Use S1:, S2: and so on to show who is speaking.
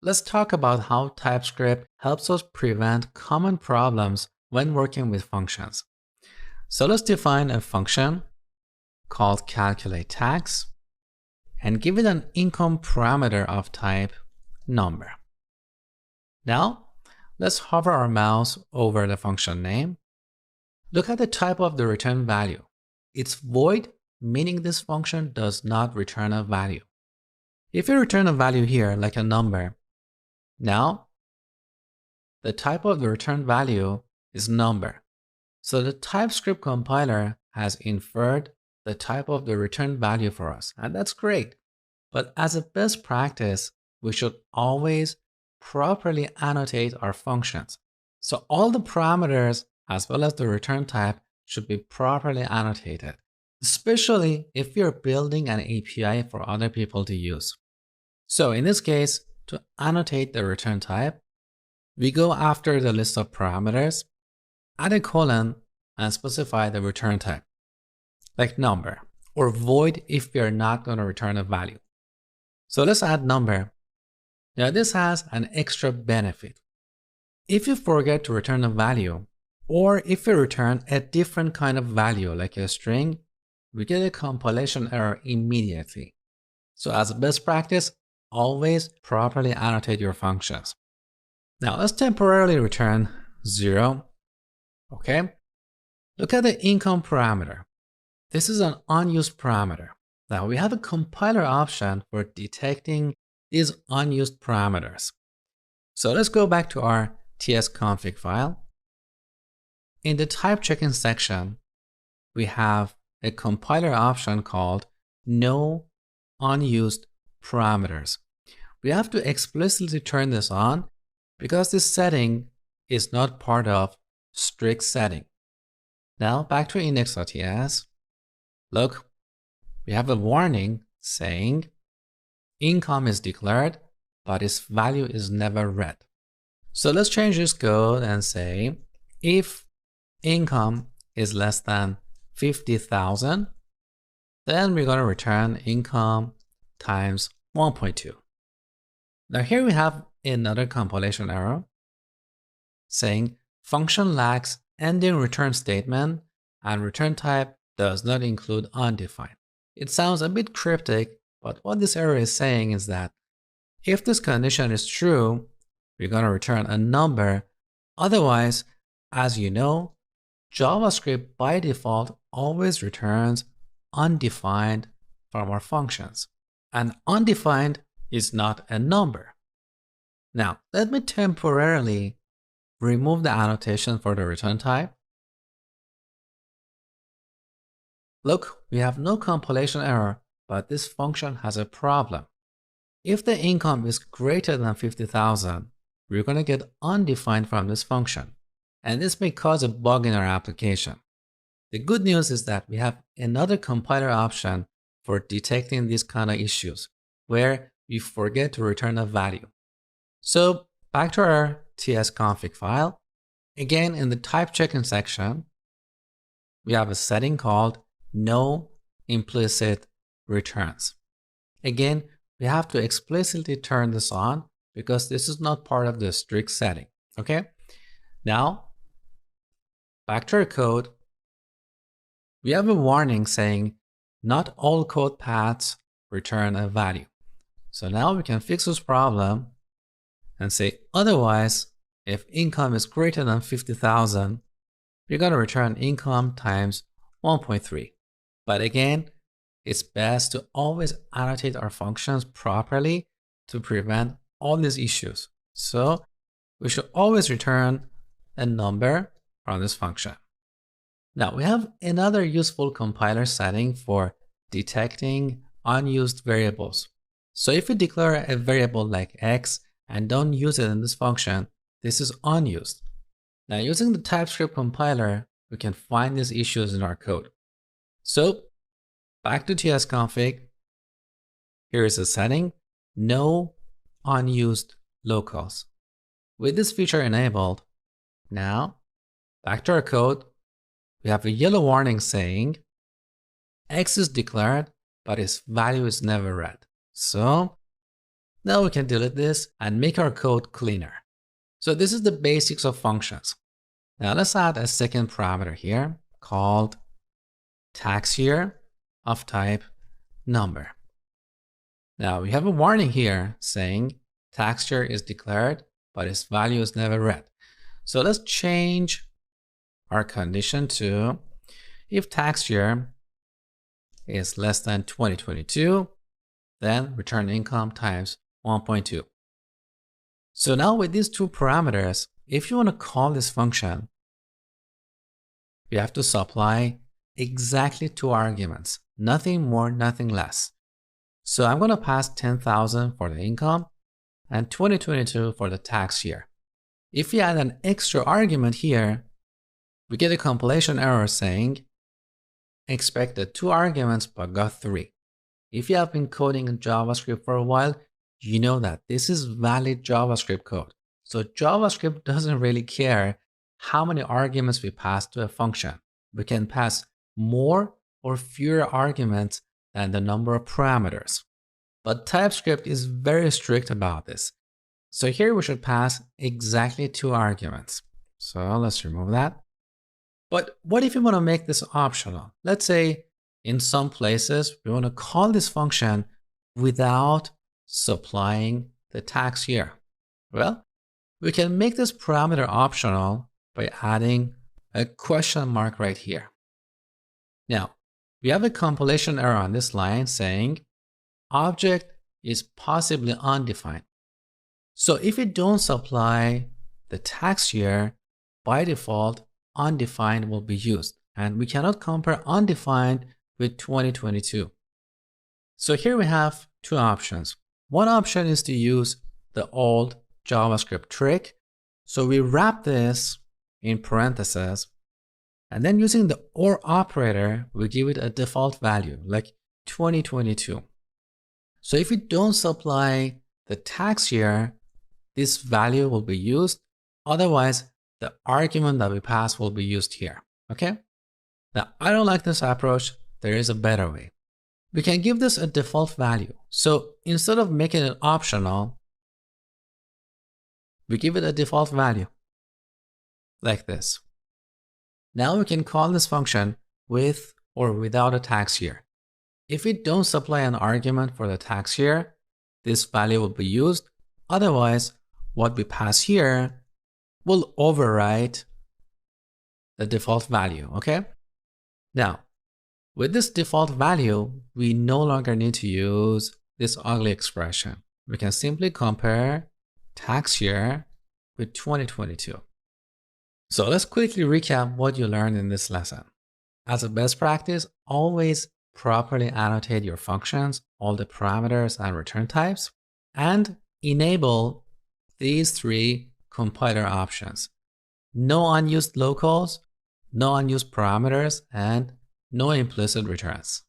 S1: let's talk about how TypeScript helps us prevent common problems when working with functions. So let's define a function called calculateTax and give it an income parameter of type number. Now, let's hover our mouse over the function name. Look at the type of the return value. It's void, meaning this function does not return a value. If you return a value here, like a number, now the type of the return value is number. So the TypeScript compiler has inferred the type of the return value for us, and that's great. But as a best practice, we should always properly annotate our functions. So all the parameters as well as the return type should be properly annotated, especially if you're building an API for other people to use. So in this case, to annotate the return type, we go after the list of parameters, add a colon, and specify the return type, like number, or void if you're not going to return a value. So let's add number. Now this has an extra benefit. If you forget to return a value, or if you return a different kind of value like a string, we get a compilation error immediately. So as a best practice, always properly annotate your functions. Now let's temporarily return 0. Okay. Look at the income parameter. This is an unused parameter. Now we have a compiler option for detecting these unused parameters. So let's go back to our tsconfig file. In the type checking section, we have a compiler option called no unused parameters. We have to explicitly turn this on because this setting is not part of strict setting. Now back to index.ts. Look, we have a warning saying income is declared, but its value is never read. So let's change this code and say if income is less than 50,000, then we're going to return income times 1.2. Now here we have another compilation error saying function lacks ending return statement and return type does not include undefined. It sounds a bit cryptic, but what this error is saying is that if this condition is true, we're going to return a number. Otherwise, as you know, JavaScript by default always returns undefined from our functions. And undefined is not a number. Now, let me temporarily remove the annotation for the return type. Look, we have no compilation error, but this function has a problem. If the income is greater than 50,000, we're going to get undefined from this function. And this may cause a bug in our application. The good news is that we have another compiler option for detecting these kind of issues, where we forget to return a value. So back to our tsconfig file. Again, in the type checking section, we have a setting called no implicit returns. Again, we have to explicitly turn this on because this is not part of the strict setting. Okay. Now, back to our code. We have a warning saying not all code paths return a value. So now we can fix this problem and say otherwise, if income is greater than 50,000, we're going to return income times 1.3. But again, it's best to always annotate our functions properly to prevent all these issues. So we should always return a number from this function. Now we have another useful compiler setting for detecting unused variables. So if you declare a variable like x and don't use it in this function, this is unused. Now using the TypeScript compiler, we can find these issues in our code. So back to tsconfig. Here is a setting, no unused locals. With this feature enabled, now back to our code, we have a yellow warning saying x is declared, but its value is never read. So Now we can delete this and make our code cleaner. So this is the basics of functions. Now let's add a second parameter here called tax year of type number. Now we have a warning here saying tax year is declared, but its value is never read. So let's change our condition to if tax year is less than 2022, then return income times 1.2. So now with these two parameters, if you want to call this function, you have to supply exactly two arguments, nothing more, nothing less. So I'm going to pass 10,000 for the income and 2022 for the tax year. If we add an extra argument here, we get a compilation error saying expected 2 arguments but got 3. If you have been coding in JavaScript for a while, you know that this is valid JavaScript code. So JavaScript doesn't really care how many arguments we pass to a function. We can pass more or fewer arguments than the number of parameters. But TypeScript is very strict about this. So here we should pass exactly 2 arguments. So let's remove that. But what if you want to make this optional? Let's say in some places we want to call this function without supplying the tax year. Well, we can make this parameter optional by adding a question mark right here. Now, we have a compilation error on this line saying object is possibly undefined. So if you don't supply the tax year, by default, undefined will be used, and we cannot compare undefined with 2022. So here we have 2 options. One option is to use the old JavaScript trick. So we wrap this in parentheses, and then using the OR operator, we give it a default value like 2022. So if we don't supply the tax year, this value will be used. Otherwise, the argument that we pass will be used here. Okay? Now, I don't like this approach. There is a better way. We can give this a default value. So instead of making it optional, we give it a default value like this. Now we can call this function with or without a tax year. If we don't supply an argument for the tax year, this value will be used. Otherwise, what we pass here will overwrite the default value, okay? Now, with this default value, we no longer need to use this ugly expression. We can simply compare tax year with 2022. So let's quickly recap what you learned in this lesson. As a best practice, always properly annotate your functions, all the parameters and return types, and enable these 3 compiler options. No unused locals, no unused parameters, and no implicit returns.